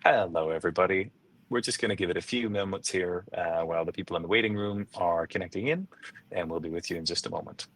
Hello, everybody. We're just going to give it a few moments here while the people in the waiting room are connecting in, and we'll be with you in just a moment.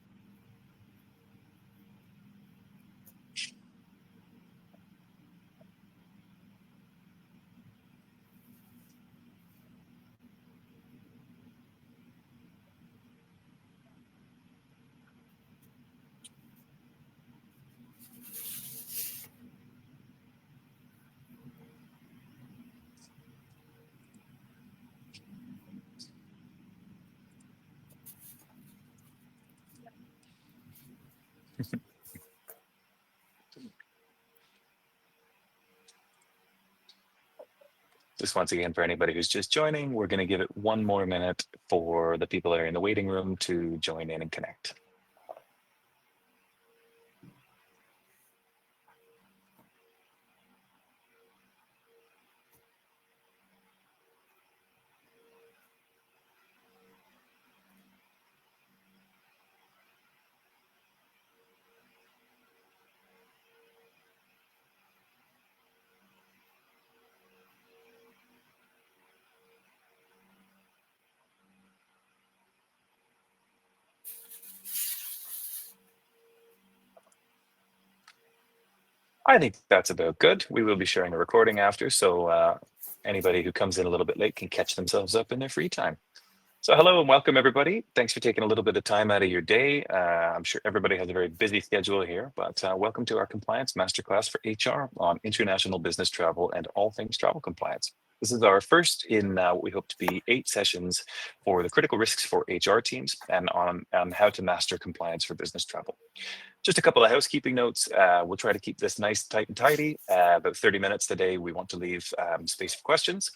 Just once again, for anybody who's just joining, we're going to give it one more minute for the people that are in the waiting room to join in and connect. I think that's about good. We will be sharing a recording after, so anybody who comes in a little bit late can catch themselves up in their free time. So hello and welcome, everybody. Thanks for taking a little bit of time out of your day. I'm sure everybody has a very busy schedule here, but welcome to our Compliance Masterclass for HR on international business travel and all things travel compliance. This is our first in what we hope to be 8 sessions for the critical risks for HR teams and on how to master compliance for business travel. Just a couple of housekeeping notes. We'll try to keep this nice, tight and tidy. About 30 minutes today. We want to leave space for questions.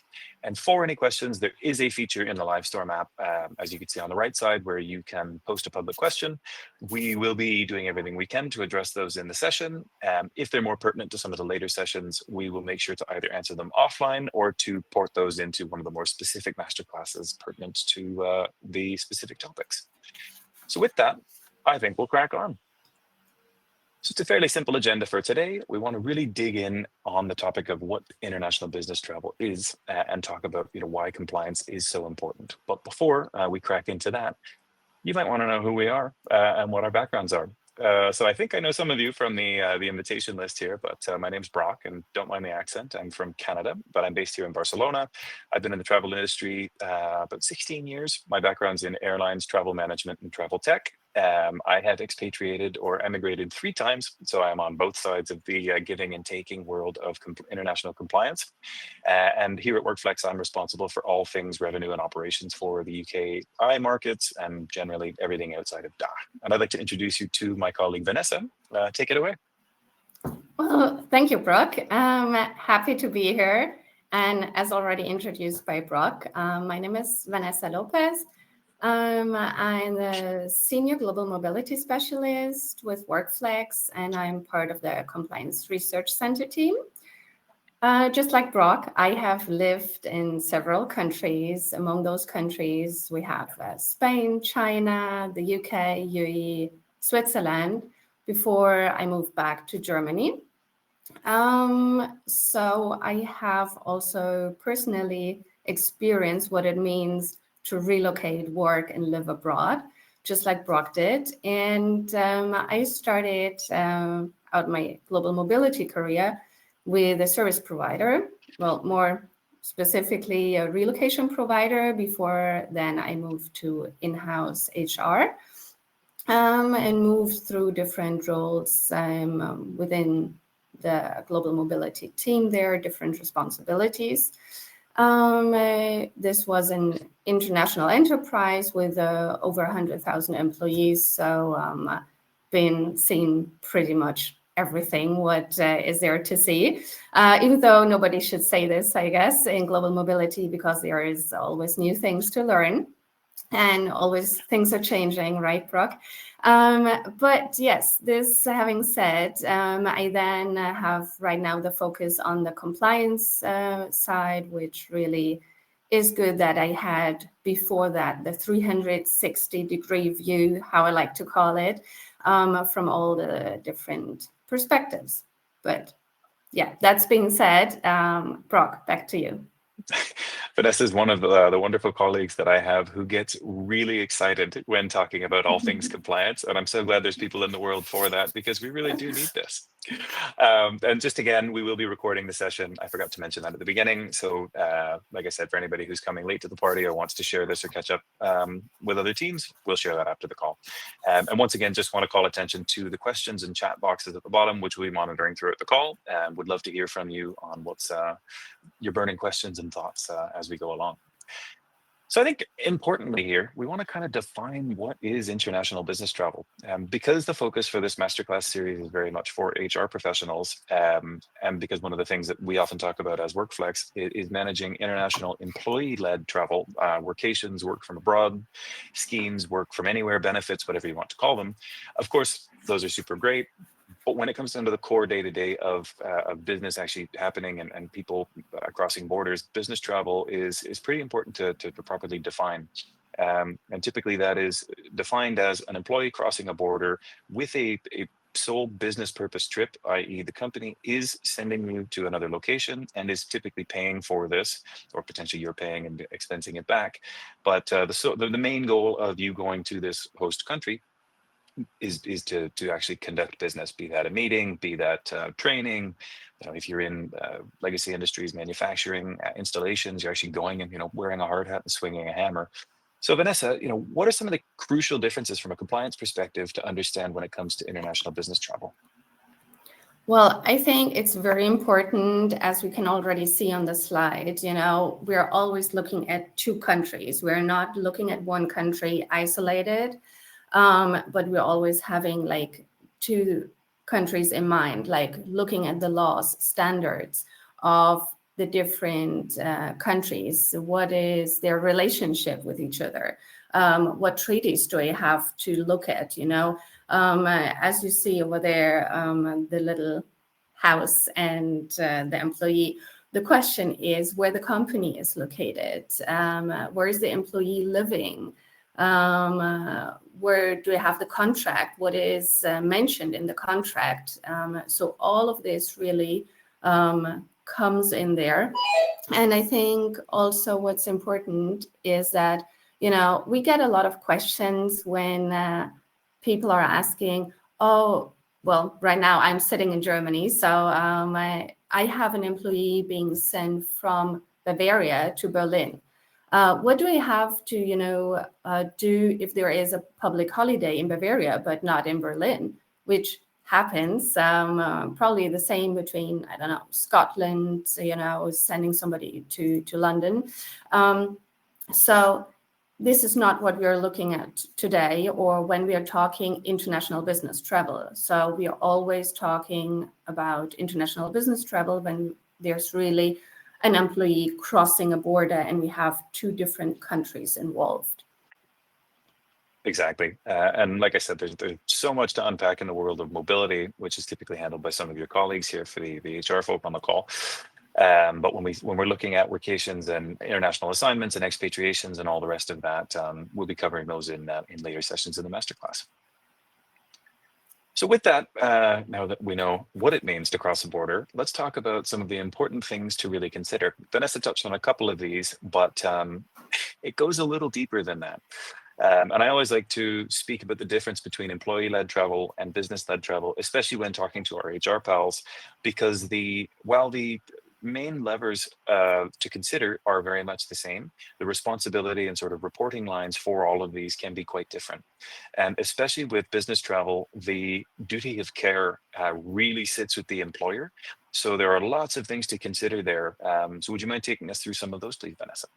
And for any questions, there is a feature in the Livestorm app, as you can see on the right side, where you can post a public question. We will be doing everything we can to address those in the session. If they're more pertinent to some of the later sessions, we will make sure to either answer them offline or to port those into one of the more specific masterclasses pertinent to the specific topics. So with that, I think we'll crack on. So it's a fairly simple agenda for today. We want to really dig in on the topic of what international business travel is and talk about why compliance is so important. But before we crack into that, you might want to know who we are and what our backgrounds are. So I think I know some of you from the invitation list here, but my name's Brock, and don't mind the accent. I'm from Canada, but I'm based here in Barcelona. I've been in the travel industry about 16 years. My background's in airlines, travel management, and travel tech. I have expatriated or emigrated 3 times, so I'm on both sides of the giving and taking world of international compliance. And here at WorkFlex, I'm responsible for all things revenue and operations for the UK markets and generally everything outside of DACH. And I'd like to introduce you to my colleague, Vanessa. Take it away. Well, thank you, Brock. I'm happy to be here. And as already introduced by Brock, my name is Vanessa Lopez. I'm the Senior Global Mobility Specialist with WorkFlex, and I'm part of the Compliance Research Center team. Just like Brock, I have lived in several countries. Among those countries, we have Spain, China, the UK, UAE, Switzerland, before I moved back to Germany. So I have also personally experienced what it means to relocate, work, and live abroad, just like Brock did. And I started out my global mobility career with a service provider, well, more specifically a relocation provider. Before then, I moved to in-house HR and moved through different roles within the global mobility team there, different responsibilities. This was an international enterprise with over 100,000 employees, so been seeing pretty much everything what is there to see, even though nobody should say this, I guess, in global mobility, because there is always new things to learn and always things are changing, right, Brock? But yes, this having said, I then have right now the focus on the compliance side, which really is good that I had before that, the 360-degree view, how I like to call it, from all the different perspectives. But Yeah, that's being said, Brock, back to you. Vanessa is one of the wonderful colleagues that I have who gets really excited when talking about all things compliance. And I'm so glad there's people in the world for that, because we really do need this. And just again, we will be recording the session. I forgot to mention that at the beginning. So like I said, for anybody who's coming late to the party or wants to share this or catch up with other teams, we'll share that after the call. And once again, just want to call attention to the questions and chat boxes at the bottom, which we'll be monitoring throughout the call. And would love to hear from you on what's your burning questions and thoughts as we go along. So I think importantly here, we want to kind of define what is international business travel. Because the focus for this masterclass series is very much for HR professionals, and because one of the things that we often talk about as WorkFlex is managing international employee-led travel, workations, work from abroad, schemes, work from anywhere, benefits, whatever you want to call them. Of course, those are super great. But when it comes down to the core day-to-day of business actually happening and people crossing borders, business travel is pretty important to properly define. And typically that is defined as an employee crossing a border with a sole business purpose trip, i.e. the company is sending you to another location and is typically paying for this, or potentially you're paying and expensing it back. But the main goal of you going to this host country is to actually conduct business, be that a meeting, be that training. If you're in legacy industries, manufacturing, installations, you're actually going and wearing a hard hat and swinging a hammer. So Vanessa, what are some of the crucial differences from a compliance perspective to understand when it comes to international business travel? Well, I think it's very important, as we can already see on the slide, we're always looking at two countries. We're not looking at one country isolated, but we're always having like two countries in mind, like looking at the laws, standards of the different countries. What is their relationship with each other? What treaties do we have to look at, as you see over there, the little house and the employee. The question is where the company is located. Where is the employee living? Where do we have the contract? What is mentioned in the contract? So all of this really comes in there. And I think also what's important is that, we get a lot of questions when people are asking, oh, well, right now I'm sitting in Germany. So I have an employee being sent from Bavaria to Berlin. What do we have to, do if there is a public holiday in Bavaria, but not in Berlin, which happens, probably the same between, I don't know, Scotland, sending somebody to London. So this is not what we are looking at today or when we are talking international business travel. So we are always talking about international business travel when there's really an employee crossing a border and we have two different countries involved. Exactly. And like I said, there's so much to unpack in the world of mobility, which is typically handled by some of your colleagues here for the HR folk on the call. But when we're looking at workations and international assignments and expatriations and all the rest of that, we'll be covering those in later sessions in the masterclass. So with that, now that we know what it means to cross a border, let's talk about some of the important things to really consider. Vanessa touched on a couple of these, but it goes a little deeper than that. And I always like to speak about the difference between employee-led travel and business-led travel, especially when talking to our HR pals, because while the main levers to consider are very much the same, the responsibility and sort of reporting lines for all of these can be quite different. And especially with business travel, the duty of care really sits with the employer. So there are lots of things to consider there. So would you mind taking us through some of those, please, Vanessa?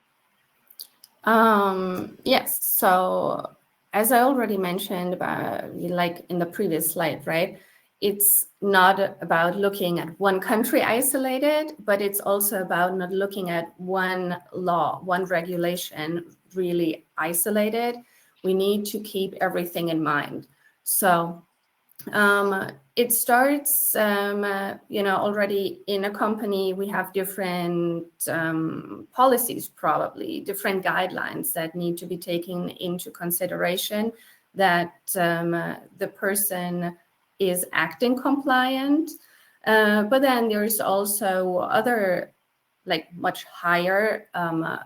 Yes. So as I already mentioned about, like in the previous slide, right? It's not about looking at one country isolated, but it's also about not looking at one law, one regulation really isolated. We need to keep everything in mind. So it starts, already in a company, we have different policies, probably different guidelines that need to be taken into consideration, that the person is acting compliant. But then there's also other, like much higher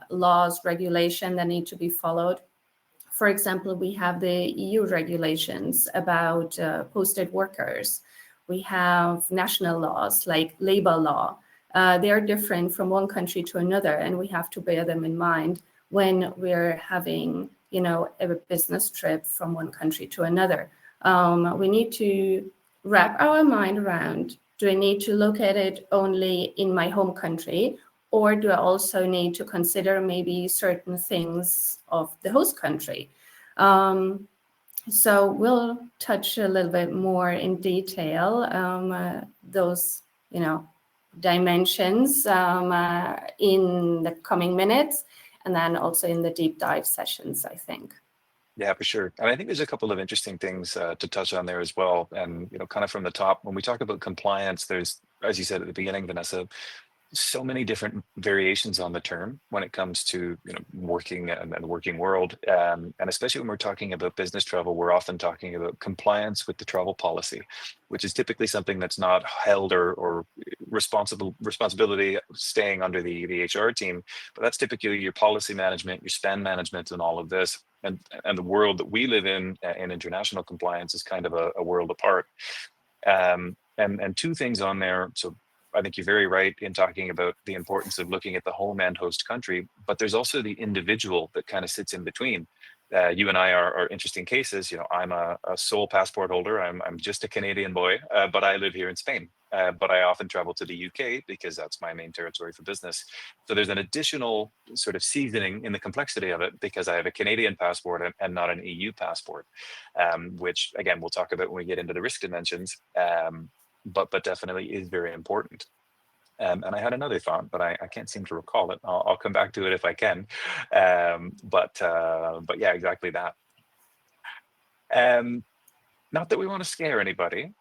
laws, regulation that need to be followed. For example, we have the EU regulations about posted workers. We have national laws like labor law. They are different from one country to another, and we have to bear them in mind when we're having, a business trip from one country to another. We need to wrap our mind around, do I need to look at it only in my home country, or do I also need to consider maybe certain things of the host country? So we'll touch a little bit more in detail those, dimensions in the coming minutes, and then also in the deep dive sessions, I think. Yeah, for sure. And I think there's a couple of interesting things to touch on there as well. And, kind of from the top, when we talk about compliance, there's, as you said at the beginning, Vanessa, so many different variations on the term when it comes to working and the working world, and especially when we're talking about business travel, we're often talking about compliance with the travel policy, which is typically something that's not held or responsibility staying under the HR team, but that's typically your policy management, your spend management, and all of this. And the world that we live in international compliance is kind of a world apart. And two things on there. So I think you're very right in talking about the importance of looking at the home and host country, but there's also the individual that kind of sits in between. You and I are interesting cases. I'm a sole passport holder. I'm just a Canadian boy, but I live here in Spain. But I often travel to the UK because that's my main territory for business. So there's an additional sort of seasoning in the complexity of it because I have a Canadian passport and not an EU passport, which again, we'll talk about when we get into the risk dimensions. But definitely is very important. And I had another thought, but I can't seem to recall it. I'll come back to it if I can. But yeah, exactly that. Not that we want to scare anybody,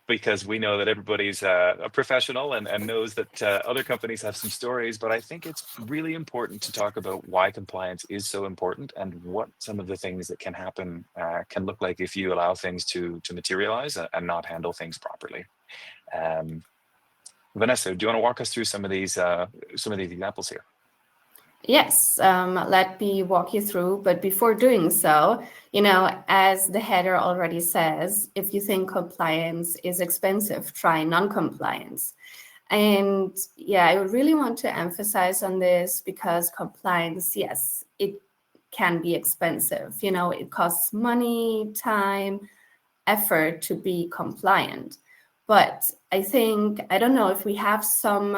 because we know that everybody's a professional and knows that other companies have some stories, but I think it's really important to talk about why compliance is so important and what some of the things that can happen can look like if you allow things to materialize and not handle things properly. Vanessa, do you want to walk us through some of these examples here? Yes, let me walk you through. But before doing so, as the header already says, if you think compliance is expensive, try non-compliance. And yeah, I really want to emphasize on this because compliance, yes, it can be expensive. It costs money, time, effort to be compliant. But I think, I don't know if we have some,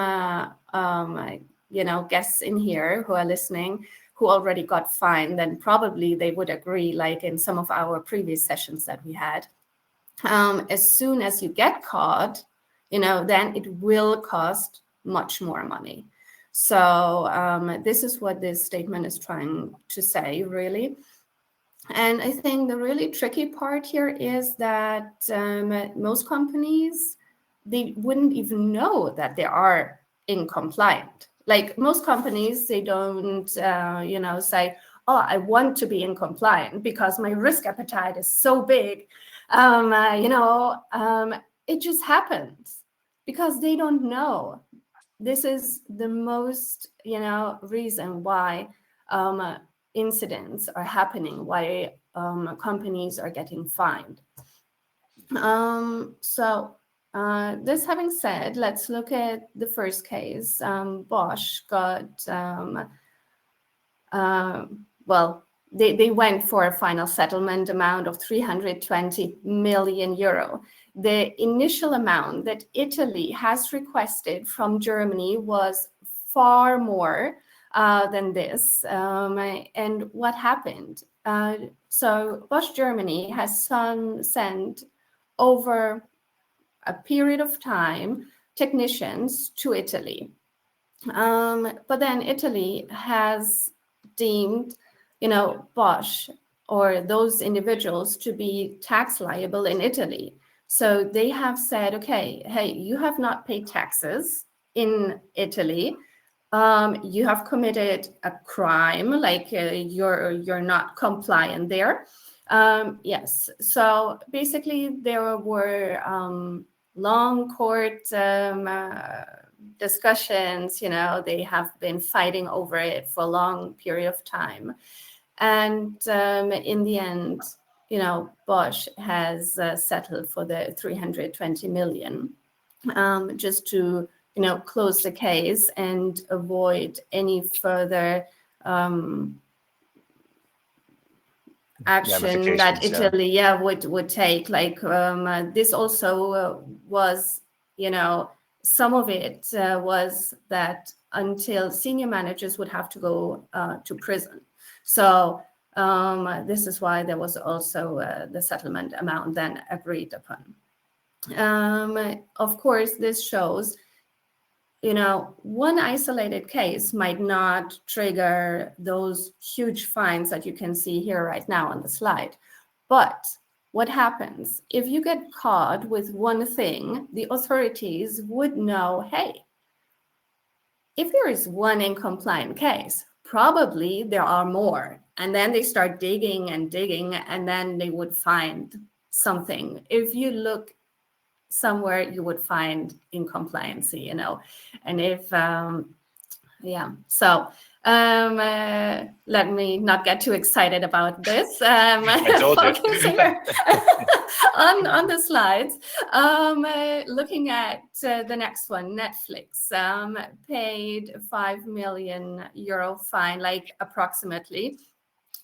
guests in here who are listening who already got fined, then probably they would agree, like in some of our previous sessions that we had. As soon as you get caught, then it will cost much more money. So this is what this statement is trying to say, really. And I think the really tricky part here is that most companies, they wouldn't even know that they are incompliant. Like most companies, they don't, say, oh, I want to be incompliant because my risk appetite is so big. It just happens because they don't know. This is the most, reason why incidents are happening, why companies are getting fined. This having said, let's look at the first case. Bosch got, they went for a final settlement amount of 320 million euro. The initial amount that Italy has requested from Germany was far more than this. And what happened? So Bosch Germany has sent over a period of time technicians to Italy. But then Italy has deemed, Bosch or those individuals to be tax liable in Italy. So they have said, okay, hey, you have not paid taxes in Italy. You have committed a crime, like you're not compliant there. Yes. So basically, there were long court discussions. They have been fighting over it for a long period of time. And in the end, Bosch has settled for the 320 million just to, close the case and avoid any further action that Italy would take. Like this also was, some of it was that until senior managers would have to go to prison. So this is why there was also the settlement amount then agreed upon. Of course, this shows, one isolated case might not trigger those huge fines that you can see here right now on the slide. But what happens if you get caught with one thing? The authorities would know, hey, if there is one incompliant case, probably there are more. And then they start digging and digging, and then they would find something. If you look somewhere, you would find incompliancy, and if so let me not get too excited about this. Focusing on the slides, looking at the next one. Netflix paid €5 million fine, like approximately,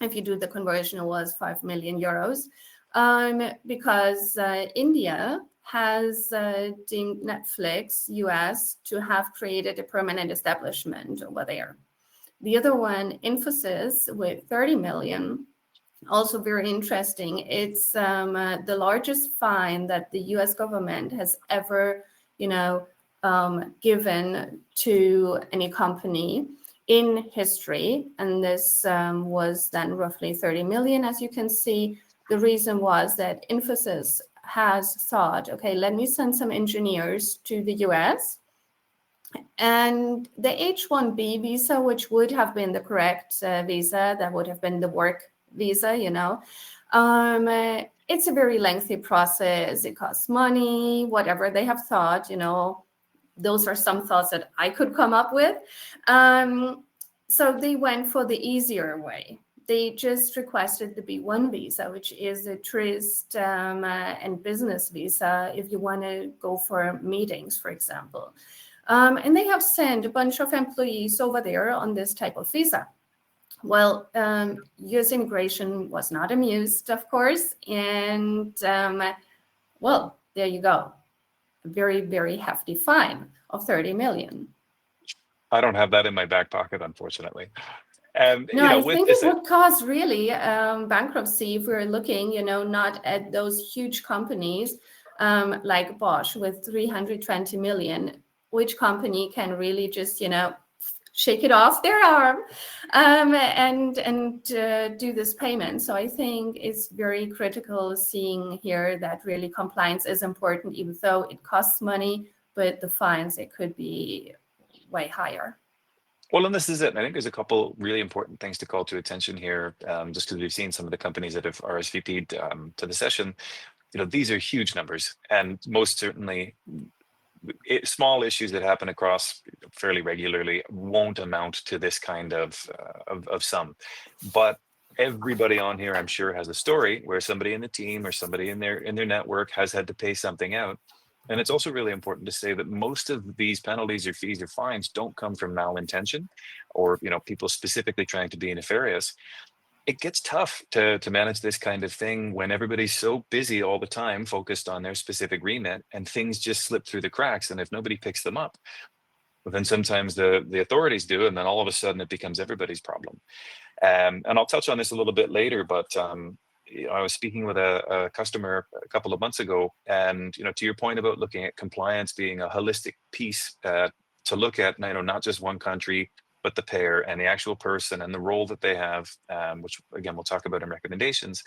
if you do the conversion, it was €5 million, because India has deemed Netflix US to have created a permanent establishment over there. The other one, Infosys, with 30 million, also very interesting. It's the largest fine that the US government has ever, given to any company in history. And this was then roughly 30 million, as you can see. The reason was that Infosys has thought, okay, let me send some engineers to the US, and the H-1B visa, which would have been the correct visa, that would have been the work visa, it's a very lengthy process. It costs money, whatever. They have thought, those are some thoughts that I could come up with. So they went for the easier way. They just requested the B1 visa, which is a tourist and business visa if you want to go for meetings, for example. And they have sent a bunch of employees over there on this type of visa. Well, US immigration was not amused, of course. And, well, there you go. A very, very hefty fine of 30 million. I don't have that in my back pocket, unfortunately. No, I think it would cause really bankruptcy if we're looking, not at those huge companies like Bosch with 320 million. Which company can really just, shake it off their arm and do this payment? So I think it's very critical seeing here that really compliance is important, even though it costs money, but the fines, it could be way higher. Well, and this is it. I think there's a couple really important things to call to attention here, just because we've seen some of the companies that have RSVP'd to the session. These are huge numbers, and most certainly small issues that happen across fairly regularly won't amount to this kind of sum. But everybody on here, I'm sure, has a story where somebody in the team or somebody in their network has had to pay something out. And it's also really important to say that most of these penalties or fees or fines don't come from malintention or people specifically trying to be nefarious. It gets tough to manage this kind of thing when everybody's so busy all the time, focused on their specific remit, and things just slip through the cracks. And if nobody picks them up, well, then sometimes the authorities do, and then all of a sudden it becomes everybody's problem. And I'll touch on this a little bit later, but I was speaking with a customer a couple of months ago, and to your point about looking at compliance being a holistic piece to look at, not just one country, but the pair and the actual person and the role that they have, which again we'll talk about in recommendations.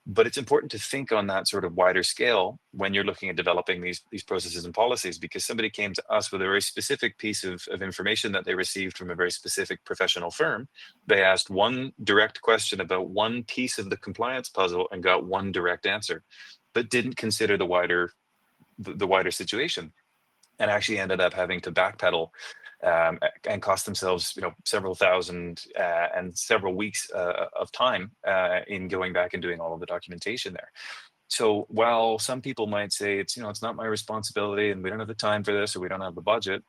But it's important to think on that sort of wider scale when you're looking at developing these processes and policies, because somebody came to us with a very specific piece of information that they received from a very specific professional firm. They asked one direct question about one piece of the compliance puzzle and got one direct answer, but didn't consider the wider the wider situation, and actually ended up having to backpedal and cost themselves, several thousand and several weeks of time in going back and doing all of the documentation there. So while some people might say it's not my responsibility and we don't have the time for this or we don't have the budget,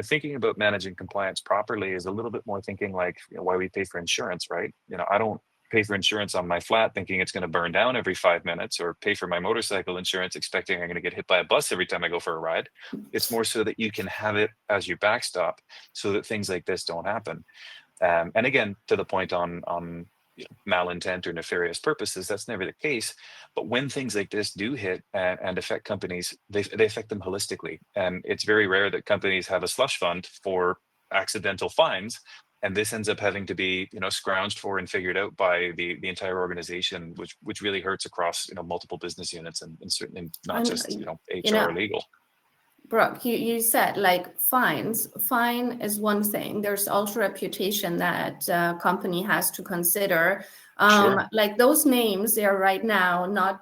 thinking about managing compliance properly is a little bit more thinking like why we pay for insurance, right? I don't pay for insurance on my flat thinking it's going to burn down every 5 minutes, or pay for my motorcycle insurance expecting I'm going to get hit by a bus every time I go for a ride. It's more so that you can have it as your backstop so that things like this don't happen. And again, to the point on malintent or nefarious purposes, that's never the case. But when things like this do hit and affect companies, they affect them holistically. And it's very rare that companies have a slush fund for accidental fines. And this ends up having to be, scrounged for and figured out by the entire organization, which really hurts across, multiple business units and certainly not just, HR or legal. Brooke, you said like fines. Fine is one thing. There's also reputation that company has to consider. Sure. Like those names, they are right now not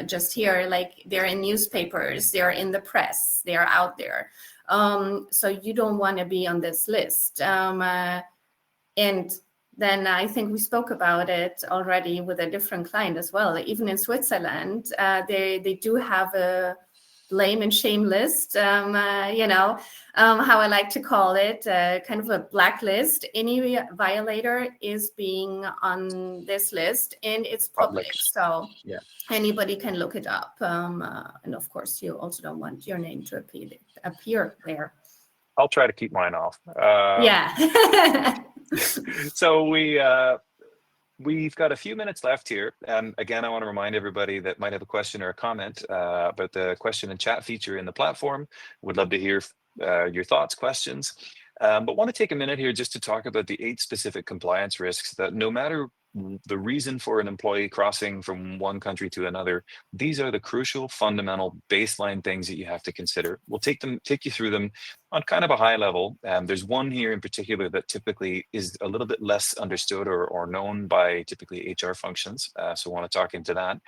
just here. Like they're in newspapers, they're in the press, they are out there. So you don't want to be on this list. And then I think we spoke about it already with a different client as well. Even in Switzerland, they do have a blame and shame list, how I like to call it, kind of a blacklist. Any violator is being on this list, and it's public. So yeah, anybody can look it up. And of course, you also don't want your name to appear there. I'll try to keep mine off. Yeah. So we've got a few minutes left here. And again, I want to remind everybody that might have a question or a comment about the question and chat feature in the platform. Would love to hear your thoughts, questions, but want to take a minute here just to talk about the 8 specific compliance risks that no matter the reason for an employee crossing from one country to another, these are the crucial, fundamental, baseline things that you have to consider. We'll take you through them on kind of a high level. There's one here in particular that typically is a little bit less understood or known by typically HR functions. So I want to talk into that.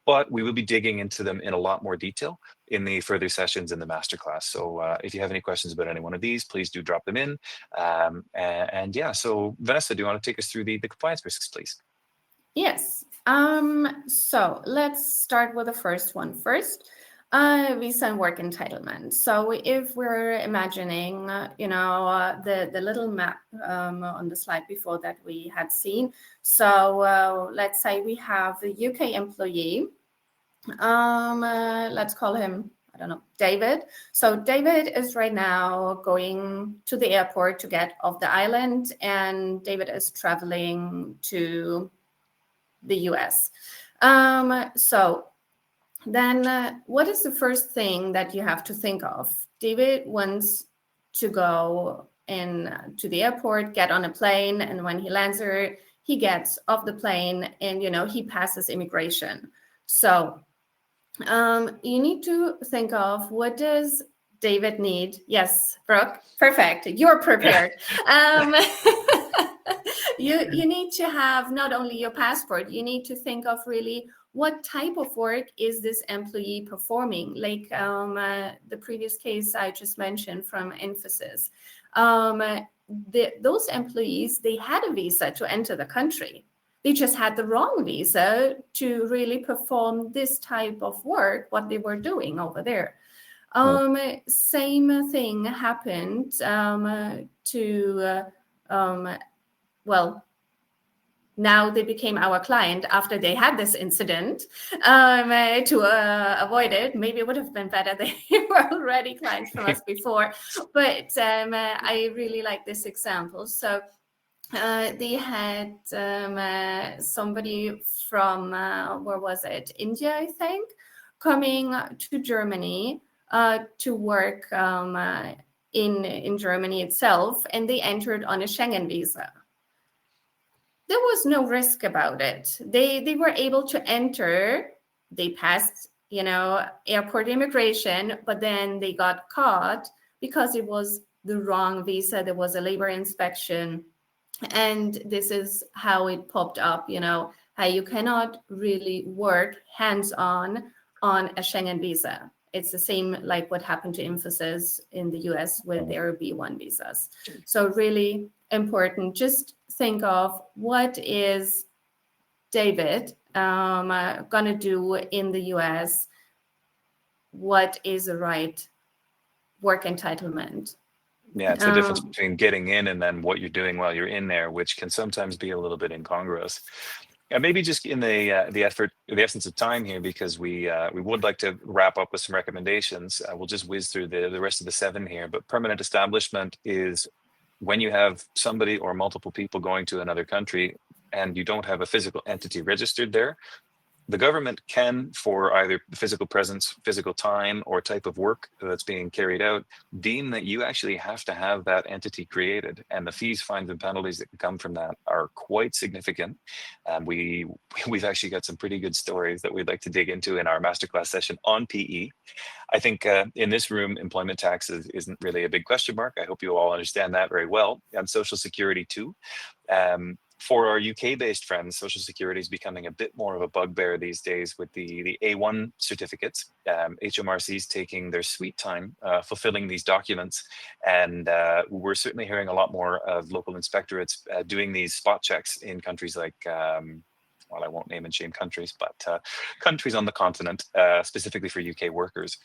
But we will be digging into them in a lot more detail in the further sessions in the masterclass. So if you have any questions about any one of these, please do drop them in. And yeah, so Vanessa, do you want to take us through the compliance risks, please? Yes. So let's start with the first one first. Visa and work entitlement. So if we're imagining, the little map on the slide before that we had seen. So let's say we have a UK employee. Let's call him, I don't know, David. So David is right now going to the airport to get off the island, and David is traveling to the US. So then what is the first thing that you have to think of? David wants to go to the airport, get on a plane, and when he lands there, he gets off the plane and, he passes immigration. So you need to think of, what does David need? Yes, Brooke, perfect. You're prepared. You need to have not only your passport, you need to think of really what type of work is this employee performing? Like the previous case I just mentioned from Infosys. Those employees, they had a visa to enter the country. They just had the wrong visa to really perform this type of work, what they were doing over there. Same thing happened now they became our client after they had this incident. To avoid it, maybe it would have been better they were already clients from us before. But I really like this example. So they had somebody from, where was it? India, I think, coming to Germany to work in Germany itself, and they entered on a Schengen visa. There was no risk about it. They were able to enter. They passed, airport immigration, but then they got caught because it was the wrong visa. There was a labor inspection. And this is how it popped up, how you cannot really work hands-on a Schengen visa. it's the same like what happened to Infosys in the US with their B1 visas. So really important. Just think of what is David going to do in the US? What is the right work entitlement? Yeah, it's the difference between getting in and then what you're doing while you're in there, which can sometimes be a little bit incongruous. And maybe just in the essence of time here, because we would like to wrap up with some recommendations. We'll just whiz through the rest of the 7 here. But permanent establishment is when you have somebody or multiple people going to another country and you don't have a physical entity registered there. The government can, for either physical presence, physical time, or type of work that's being carried out, deem that you actually have to have that entity created. And the fees, fines, and penalties that can come from that are quite significant. We've actually got some pretty good stories that we'd like to dig into in our masterclass session on PE. I think in this room, employment taxes isn't really a big question mark. I hope you all understand that very well. And Social Security too. For our UK-based friends, Social Security is becoming a bit more of a bugbear these days with the A1 certificates. HMRC's taking their sweet time fulfilling these documents, and we're certainly hearing a lot more of local inspectorates doing these spot checks in countries like, well, I won't name and shame countries, but countries on the continent, specifically for UK workers.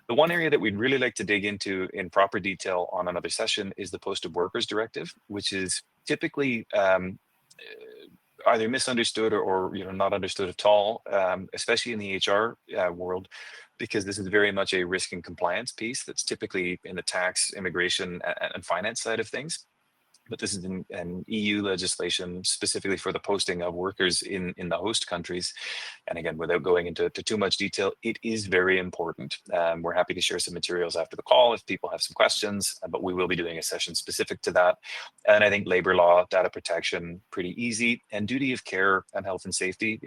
The one area that we'd really like to dig into in proper detail on another session is the Posted Workers Directive, which is typically either misunderstood or not understood at all, especially in the HR world, because this is very much a risk and compliance piece that's typically in the tax, immigration, and finance side of things. But this is an EU legislation specifically for the posting of workers in the host countries. And again, without going into too much detail, it is very important. We're happy to share some materials after the call if people have some questions, but we will be doing a session specific to that. And I think labor law, data protection, pretty easy. And duty of care and health and safety,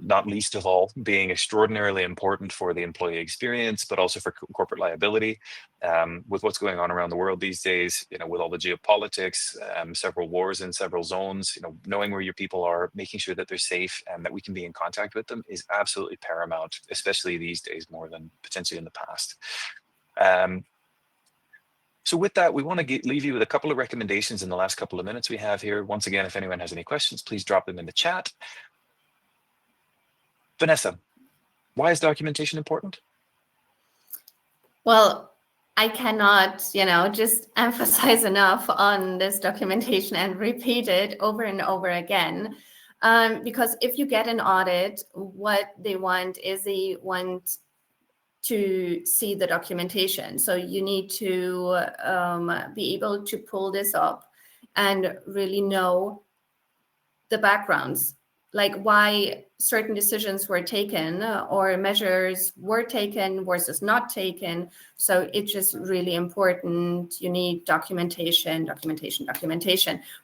not least of all being extraordinarily important for the employee experience, but also for corporate liability. With what's going on around the world these days, with all the geopolitics, several wars in several zones, knowing where your people are, making sure that they're safe and that we can be in contact with them is absolutely paramount, especially these days more than potentially in the past. So with that, we want to leave you with a couple of recommendations in the last couple of minutes we have here. Once again, if anyone has any questions, please drop them in the chat. Vanessa, why is documentation important? Well, I cannot, just emphasize enough on this documentation and repeat it over and over again. Because if you get an audit, what they want is they want to see the documentation. So you need to be able to pull this up and really know the backgrounds, like why certain decisions were taken or measures were taken versus not taken. So it's just really important. You need documentation.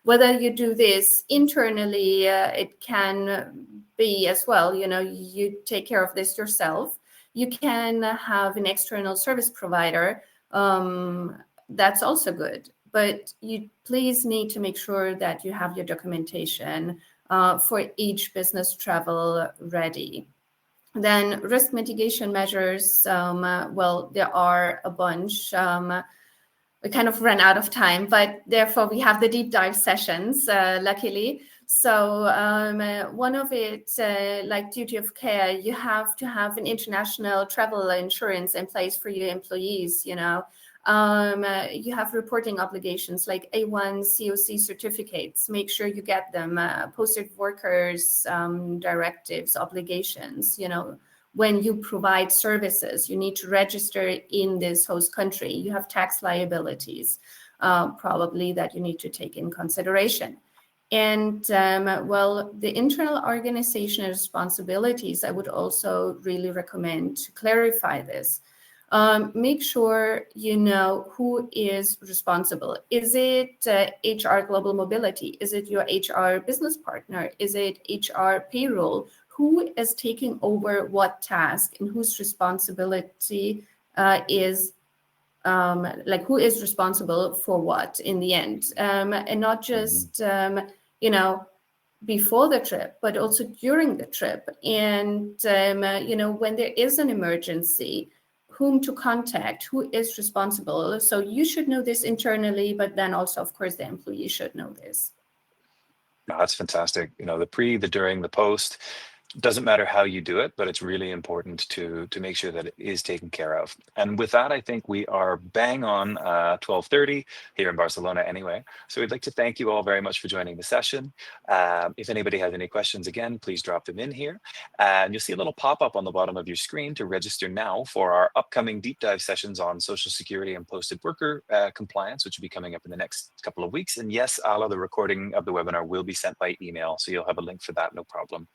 Whether you do this internally, it can be as well, you take care of this yourself. You can have an external service provider. That's also good. But you please need to make sure that you have your documentation for each business travel ready. Then risk mitigation measures, well, there are a bunch. We kind of ran out of time, but therefore we have the deep dive sessions, luckily. So one of it, like duty of care, you have to have an international travel insurance in place for your employees, you have reporting obligations like A1 COC certificates. Make sure you get them. Posted workers directives, obligations. When you provide services, you need to register in this host country. You have tax liabilities, probably that you need to take in consideration. And well, the internal organizational responsibilities, I would also really recommend to clarify this. Make sure you know who is responsible. Is it HR Global Mobility? Is it your HR business partner? Is it HR payroll? Who is taking over what task and whose responsibility is who is responsible for what in the end? And not just, before the trip, but also during the trip. And, when there is an emergency, whom to contact, who is responsible. So you should know this internally, but then also, of course, the employee should know this. No, that's fantastic. The pre, the during, the post. Doesn't matter how you do it, but it's really important to make sure that it is taken care of. And with that, I think we are bang on 12:30 here in Barcelona anyway. So we'd like to thank you all very much for joining the session. If anybody has any questions, again, please drop them in here. And you'll see a little pop-up on the bottom of your screen to register now for our upcoming deep dive sessions on Social Security and posted worker compliance, which will be coming up in the next couple of weeks. And yes, Ala, the recording of the webinar will be sent by email, so you'll have a link for that, no problem.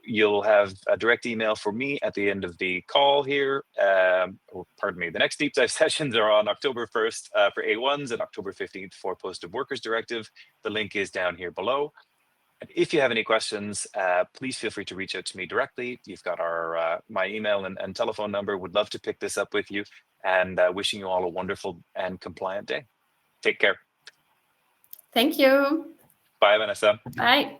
You'll have a direct email for me at the end of the call here. The next deep dive sessions are on October 1st for A1s and October 15th for Posted Workers Directive. The link is down here below. And if you have any questions, please feel free to reach out to me directly. You've got my email and telephone number. Would love to pick this up with you, and wishing you all a wonderful and compliant day. Take care. Thank you. Bye, Vanessa. Bye.